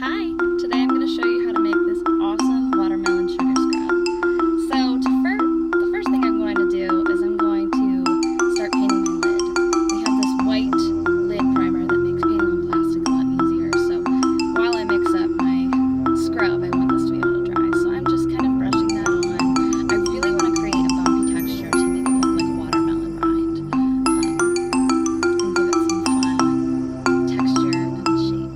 Hi! Today I'm going to show you how to make this awesome watermelon sugar scrub. So the first thing I'm going to do is I'm going to start painting my lid. We have this white lid primer that makes painting on plastic a lot easier. So while I mix up my scrub, I want this to be able to dry. So I'm just kind of brushing that on. I really want to create a bumpy texture to make it look like a watermelon rind and give it some fun texture and shape.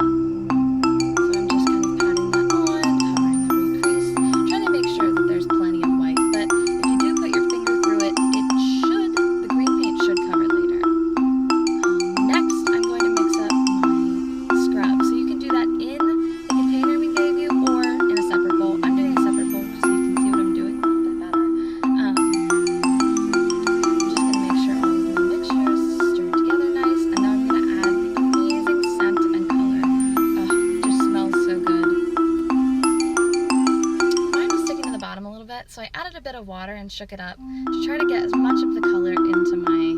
So I added a bit of water and shook it up to try to get as much of the color into my